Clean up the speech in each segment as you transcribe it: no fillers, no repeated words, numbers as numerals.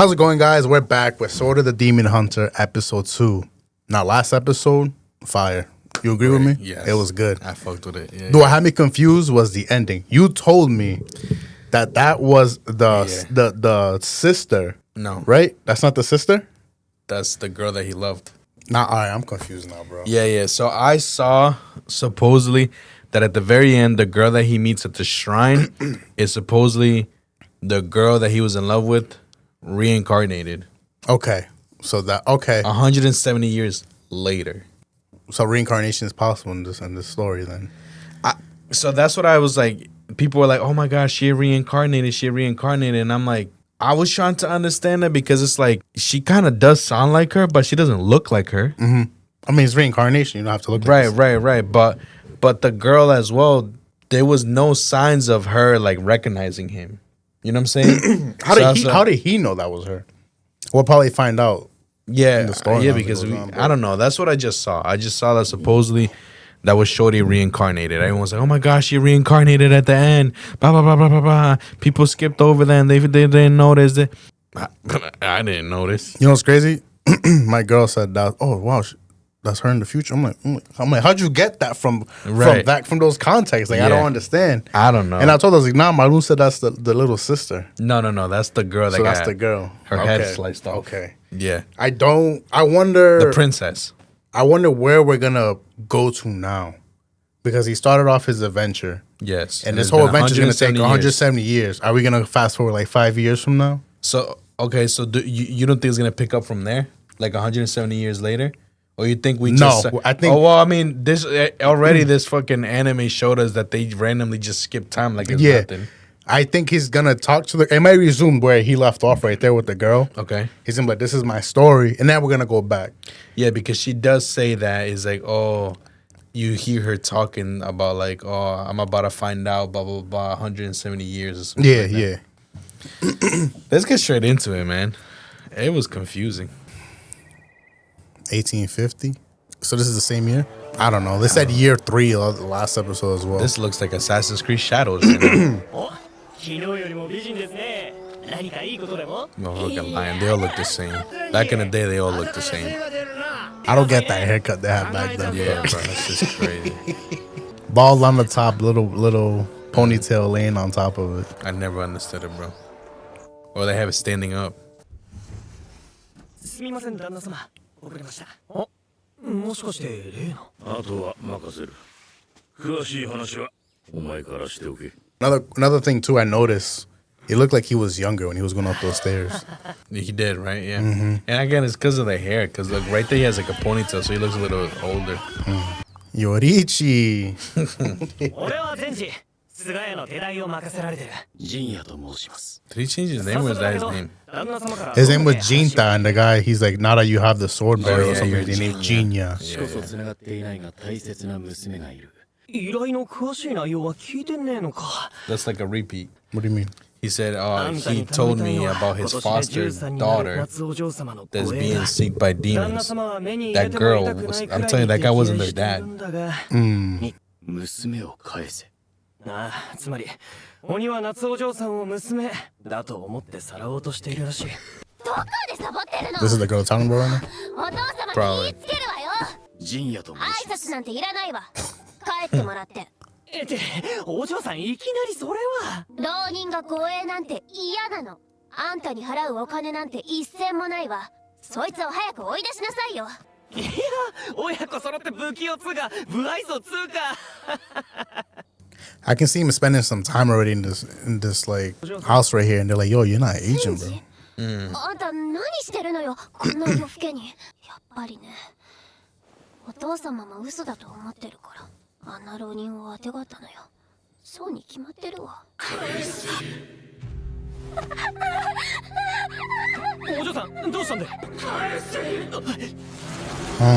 How's it going, guys? We're back with Sword of the Demon Hunter, episode 2. Now, last episode, fire. You agree with me? Yes. It was good. I fucked with it. Yeah, What had me confused was the ending. You told me that was the sister. No. Right? That's not the sister? That's the girl that he loved. Nah, all right, I'm confused now, bro. Yeah. So I saw, supposedly, that at the very end, the girl that he meets at the shrine is supposedly the girl that he was in love with reincarnated. Okay. So 170 years later. So reincarnation is possible in this story then. So that's what I was like. People were like, oh my gosh, she reincarnated. And I'm like, I was trying to understand that because it's like, she kind of does sound like her, but she doesn't look like her. Mm-hmm. I mean, it's reincarnation. You don't have to look right, like right. But the girl as well, there was no signs of her like recognizing him. You know what I'm saying? How did he know that was her? We'll probably find out. Yeah, in the story because I don't know. That's what I just saw. I just saw that supposedly that was Shorty reincarnated. Everyone was like, "Oh my gosh, she reincarnated at the end." Blah blah blah blah blah blah. People skipped over that and they didn't notice it. I didn't notice. You know what's crazy? My girl said that. Oh wow, that's her in the future. I'm like, how'd you get that from those contexts? Like, I don't understand. I don't know. And I told her, I was like, nah, Maroon said that's the little sister. No, that's the girl. That's the girl. Her head sliced off. Okay. Yeah. I wonder. The princess. I wonder where we're gonna go to now, because he started off his adventure. Yes. And this whole adventure is gonna take 170 years. Are we gonna fast forward like 5 years from now? So okay, so you don't think it's gonna pick up from there, like 170 years later? Or you think we just... No, I think... Oh, well, I mean, this fucking anime showed us that they randomly just skip time like it's nothing. I think he's going to talk to the... It might resume where he left off right there with the girl. Okay. He's going to be like, this is my story. And then we're going to go back. Yeah, because she does say that. It's like, oh, you hear her talking about like, oh, I'm about to find out, blah, blah, blah, 170 years or something. Yeah. Let's get straight into it, man. It was confusing. 1850. So this is the same year? I don't know. They said year 3 of the last episode as well. This looks like Assassin's Creed Shadows right now. Motherfucking lion. They all look the same. Back in the day, they all looked the same. I don't get that haircut they had back then. Yeah, bro. That's just crazy. Bald on the top, little ponytail laying on top of it. I never understood it, bro. Or they have it standing up. 送りました。あ、もしかして例の。あとは任せる。詳しい話はお前からしておけ。Another thing too, I noticed he looked like he was younger when he was going up those stairs. He did, right? Yeah. Mm-hmm. And again, it's because of the hair. Because like right there, he has like a ponytail, so he looks a little older. Yorichi. 俺は全治。菅谷の手代を任せられてる。陣屋と申します。Did he change his name or is that his name? His name was Jinta, and the guy, he's like, now that you have the sword bearer or something, they named Jinya. That's like a repeat. What do you mean? He said, he told me about his foster daughter that's being seeked by demons. That girl, I'm telling you, that guy wasn't their dad. ああ、つまり鬼は夏お嬢さんを娘だと思ってさらおうとしているらしい。どこでサボってるの This is the girl talking about right now? お父様に言いつけるわよ。陣屋と申します。挨拶なんていらないわ。帰ってもらって。ってお嬢さんいきなりそれは。浪人が護衛なんて嫌なの。あんたに払うお金なんて一銭もないわ。そいつを早く追い出しなさいよ。いや、親子揃って武器をつが不愛想つうか。I can see him spending some time already in this like house right here, and they're like, "Yo, you're not Asian, bro." あんた何してるのよ、こんな夜更けに。やっぱりね、お父様も嘘だと思ってるから、あんな浪人をあてがったのよ。そうに決まってるわ。お嬢さん、どうしたんだよ。Okay.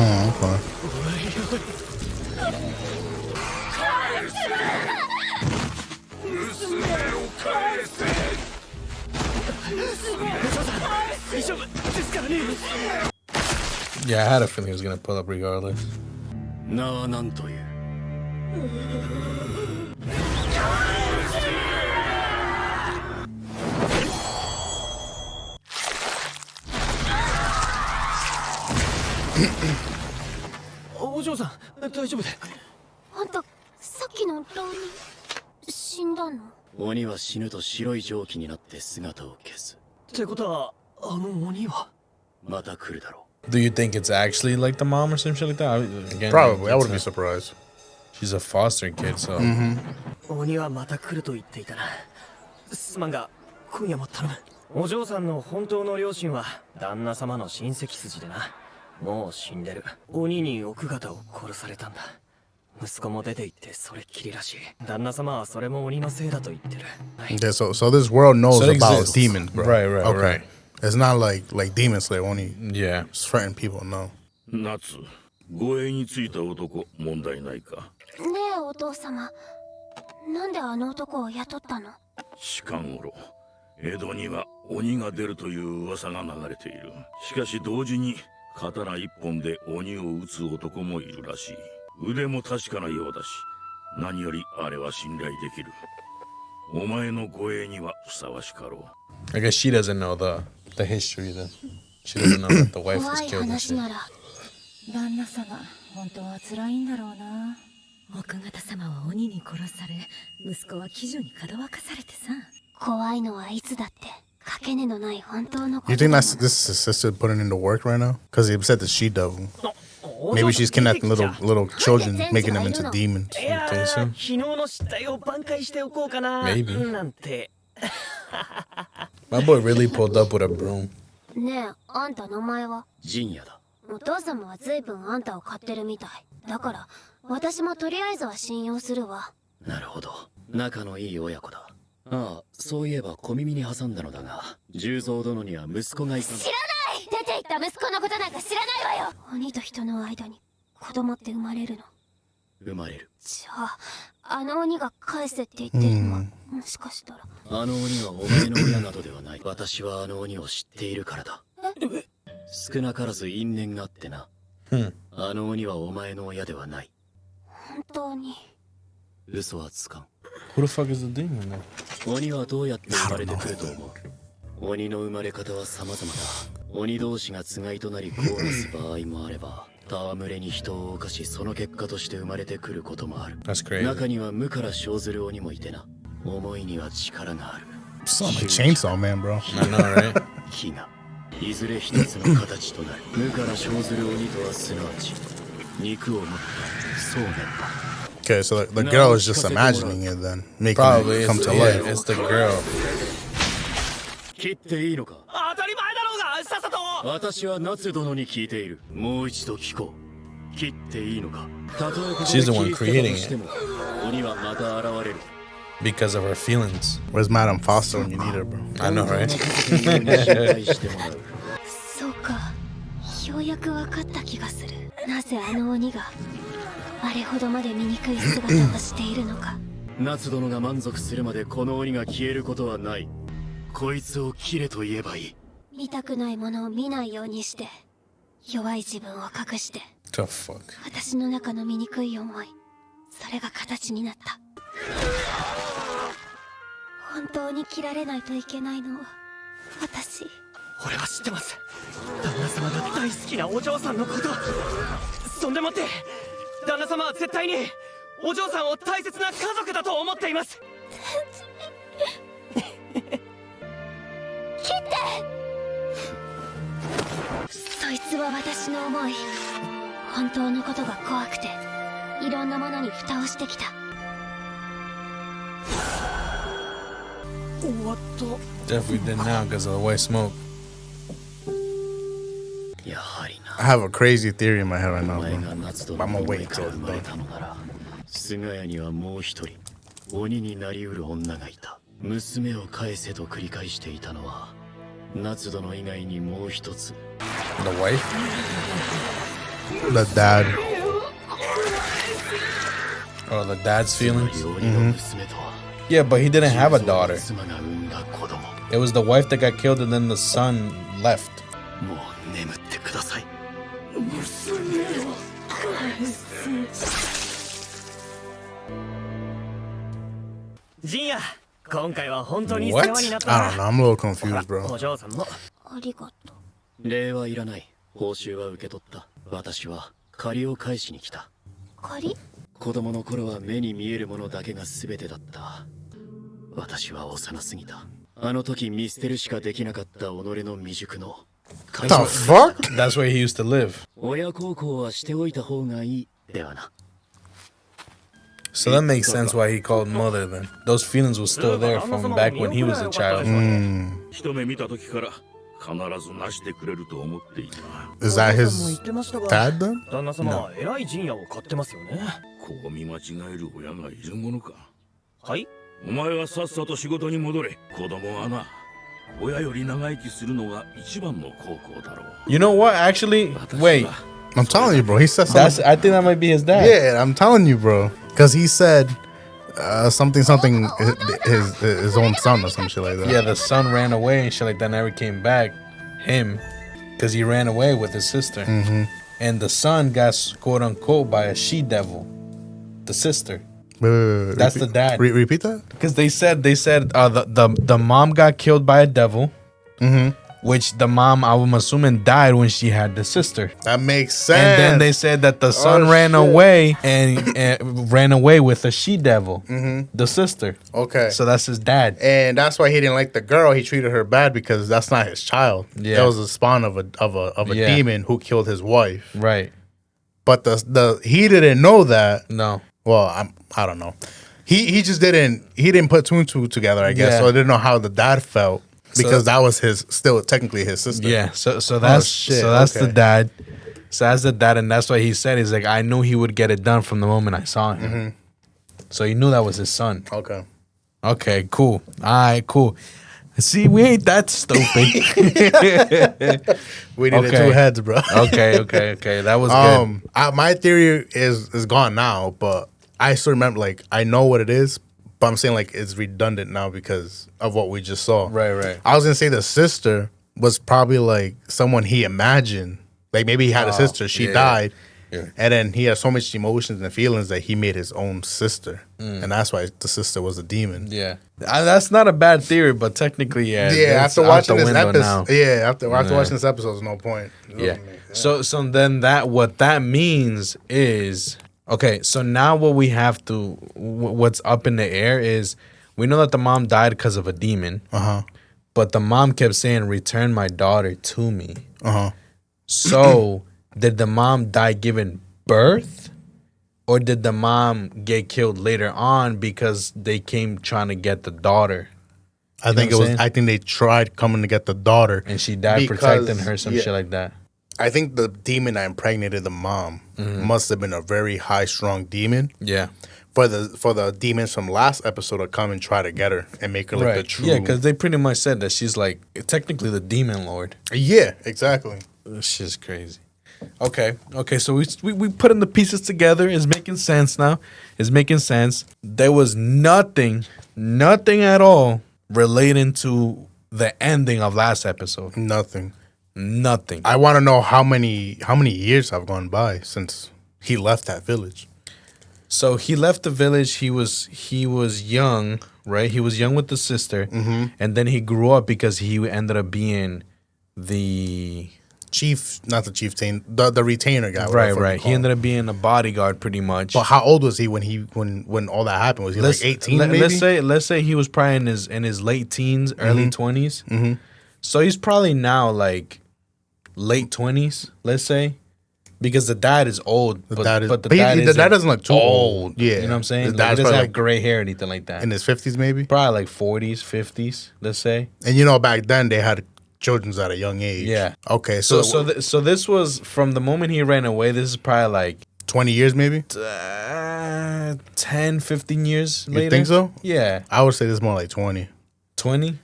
Yeah, I had a feeling he was gonna pull up regardless. お嬢さん大丈夫で。あんたさっきの浪人死んだの？鬼は死ぬと白い蒸気になって姿を消す。ってことは鬼はまた来るだろ Do you think it's actually like the mom or some shit like that? Again, Probably. I it's wouldn't be a- surprised. She's a foster kid, so 鬼はまた来ると言っていたな。すまんが今夜も頼む。お嬢さんの本当の両親は旦那様の親戚筋でな。もう死んでる。鬼に奥方を殺されたんだ。息子も出て行ってそれっきりらしい。旦那様はそれも鬼のせいだと言ってる。はい。 Okay, so this world knows So it about exists. demons, bro. Right, right, okay. right. It's not like Demon Slayer only yeah. certain people know. 夏、護衛についた男問題ないか。ねえお父様、なんであの男を雇ったの？近頃江戸には鬼が出るという噂が流れている。しかし同時に刀一本で鬼を撃つ男もいるらしい。腕も確かなようだし、何よりあれは信頼できる。お前の護衛にはふさわしかろう。 I guess she doesn't know the history. She doesn't know that the wife was 怖い killed and 話 shit. なら旦那様、本当は辛いんだろうな。奥方様は鬼に殺され、息子は鬼女にかどわかされてさ。怖いのはいつだってかけねのない本当のこ You と think な that's の。 this is his sister putting into work right now? Because he said the she devil. Maybe she's kidnapping little children, making them into demons. いや think ー、 so? 昨日の失態を挽回しておこうかな。 Maybe. なんて。 My boy really pulled up with a broom. ねえあんた名前は？陣屋だ。お父様は随分あんたを買ってるみたいだから、私もとりあえずは信用するわ。なるほど。仲のいい親子だ。ああ、そういえば小耳に挟んだのだが、十三殿には息子がいたんだ。知らない。出て行った息子のことなんか知らないわよ。鬼と人の間に子供って生まれるの？生まれる。じゃああの鬼が返せって言ってるのは、もしかしたら。あの鬼はお前の親などではない。私はあの鬼を知っているからだ。少なからず因縁があってな。あの鬼はお前の親ではない。本当に？嘘はつかん。 Who the fuck is the demon then? 鬼はどうやって生まれてくると思う？鬼の生まれ方は様々だ。鬼同士がつがいとなり交わす場合もあれば、戯れに人を犯しその結果として生まれてくることもある。 That's crazy. 中には無から生ずる鬼もいてな。思いには力がある。 Sound like Chainsaw Man, bro. I know, right? 火がいずれ一つの形となる。無から生ずる鬼とはすなわち肉を持ったそうめんだ。 Okay, so the girl is just imagining it then, making Probably it come it's, to yeah, life. it's the girl. 切っていいのか？当たり前だろうが、さっさと。私は夏殿に聞いている。もう一度聞こう。切っていいのか？たとえここで She's the one 切り捨てた creating としても、鬼はまた現れる。 Because of her feelings. Where's Madame Foster when you need her, bro? I know, right? 心配してもらう。そうか、ようやく分かった気がする。なぜあの鬼があれほどまで醜い姿をしているのか。夏殿が満足するまでこの鬼が消えることはない。こいつを切れと言えばいい。見たくないものを見ないようにして、弱い自分を隠して、 The fuck? 私の中の醜い思い、それが形になった。本当に切られないといけないのは私。俺は知ってます。旦那様が大好きなお嬢さんのこと。そんでもって旦那様は絶対にお嬢さんを大切な家族だと思っています。そいつは私の思い、本当のことが怖くていろんなものに蓋をしてきた。おっと。 Definitely did now because of the white smoke. やはりな。 I have a crazy theory in my head right お now, 前 bro. が夏殿 I'm の gonna 思い wait から till 生 it's まれ done. たのなら、菅谷にはもう一人鬼になりうる女がいた。娘を返せと繰り返していたのは夏殿以外にもう一つ。 The wife? The dad. Oh, the dad's feelings? 鬼の娘とは Yeah, but he didn't have a daughter. 妻が産んだ子供。 It was the wife that got killed and then the son left. もう眠ってください。陣也、今回は本当に世話になった I don't な。 know. I'm a little confused, お bro. 嬢さんも。ありがとう。礼はいらない。報酬は受け取った。私は借りを返しに来た。借り？子供の頃は目に見えるものだけが全てだった。私は幼すぎた。あの時見捨てるしかできなかった己の未熟の。 What the fuck? That's where he used to live. 親孝行はしておいた方がいいではな。 So that makes sense why he called mother then. Those feelings were still there from back when he was a child. 一目見た時から必ずなしてくれると思っていた。 Is that お父 his さんも言ってましたが dad then? 旦那様は偉い陣屋を買ってますよね。こう見間違える親がいるものか。はい。お前はさっさと仕事に戻れ。子供はな、親より長生きするのが一番の孝行だろう。 You know what? Actually, wait. I'm telling you, bro. He said That's. something. I think that might be his dad. Yeah, I'm telling you, bro. Because he said something his own son or some shit like that. Yeah, the son ran away and shit like that. Never came back. Him, because he ran away with his sister, and the son got quote unquote by a she devil. The sister. Wait, That's the dad. Repeat that? Because they said the mom got killed by a devil, which the mom, I'm assuming, died when she had the sister. That makes sense. And then they said that the son ran shit. away and ran away with a she devil, the sister. Okay. So that's his dad. And that's why he didn't like the girl. He treated her bad because that's not his child. Yeah. That was a spawn of a Yeah. demon who killed his wife. Right. But the he didn't know that. No. Well, I don't know. He just didn't put two and two together, I guess. Yeah. So I didn't know how the dad felt because So- that was still technically his sister. Yeah. So that's shit, so that's okay. the dad. So that's the dad, and that's why he said he's like, I knew he would get it done from the moment I saw him. So he knew that was his son. Okay. Okay, cool. All right, cool. See, we ain't that stupid. We needed Okay. two heads, bro. okay. That was good. My theory is gone now, but I still remember. Like, I know what it is, but I'm saying like it's redundant now because of what we just saw. Right. I was gonna say the sister was probably like someone he imagined. Like maybe he had a sister, she yeah. died, Yeah. and then he had so much emotions and feelings that he made his own sister, and that's why the sister was a demon. Yeah. That's not a bad theory, but technically, yeah. Yeah, it's after out watching the this window episode, after watching this episode, there's no point. Yeah. So then what that means is, okay, so now what we have to, what's up in the air is, we know that the mom died because of a demon, but the mom kept saying, return my daughter to me. So did the mom die giving birth, or did the mom get killed later on because they came trying to get the daughter? I think know it what was. I'm saying? I think they tried coming to get the daughter, And she died because- protecting her, some yeah. shit like that. I think the demon that impregnated the mom must have been a very high, strong demon. Yeah. For the demons from last episode to come and try to get her and make her like the true. Yeah, because they pretty much said that she's like technically the demon lord. Yeah, exactly. This shit's crazy. Okay, so we putting the pieces together. It's making sense now. It's making sense. There was nothing at all relating to the ending of last episode. Nothing. Nothing. I want to know how many years have gone by since he left that village. So he left the village. He was young, right? He was young with the sister, and then he grew up because he ended up being the Not the chieftain, the retainer guy. right. He ended up being a bodyguard, pretty much. But how old was he when all that happened? Was he like 18? Maybe? Let's say he was probably in his late teens, early 20s. So he's probably now like late 20s. Let's say. Because the dad is old, but the dad doesn't look too old. Yeah, you know what I'm saying? The Like, dad's he doesn't probably have like gray hair or anything like that. in his 50s, maybe. Probably like 40s, 50s. Let's say. And you know, back then they had children at a young age. Yeah. Okay, So so this was from the moment he ran away. This is probably like 20 years, maybe. 10, 15 years later. You think so? Yeah, I would say this is more like 20. 20.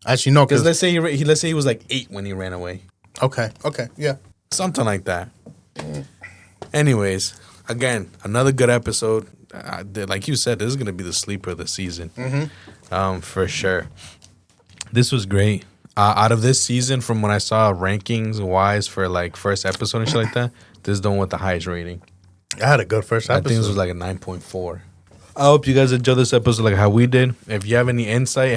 Actually, no, Because because let's say he was like 8 when he ran away. okay, yeah. Something like that. Anyways, again, another good episode. Like you said, this is gonna be the sleeper of the season, for sure. This was great. Out of this season, from when I saw rankings wise for like first episode and shit like that, this is the one with the highest rating. I had a good first I episode. think this was like a 9.4. I hope you guys enjoyed this episode like how we did. If you have any insight,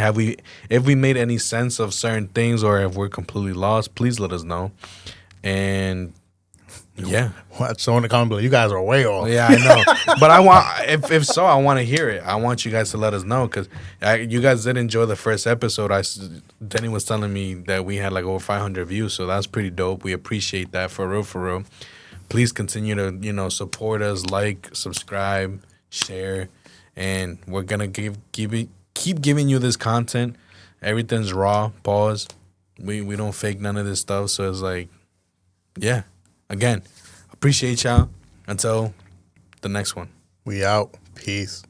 if we made any sense of certain things, or if we're completely lost, please let us know. And Yeah. Watch someone in the comment below. You guys are way off. Yeah, I know. But I want, if so, I want to hear it. I want you guys to let us know because you guys did enjoy the first episode. Denny was telling me that we had like over 500 views, so that's pretty dope. We appreciate that for real, for real. Please continue to support us, like, subscribe, share, and we're gonna keep giving you this content. Everything's raw. Pause. We don't fake none of this stuff. So it's like, yeah. Again, appreciate y'all. Until the next one. We out. Peace.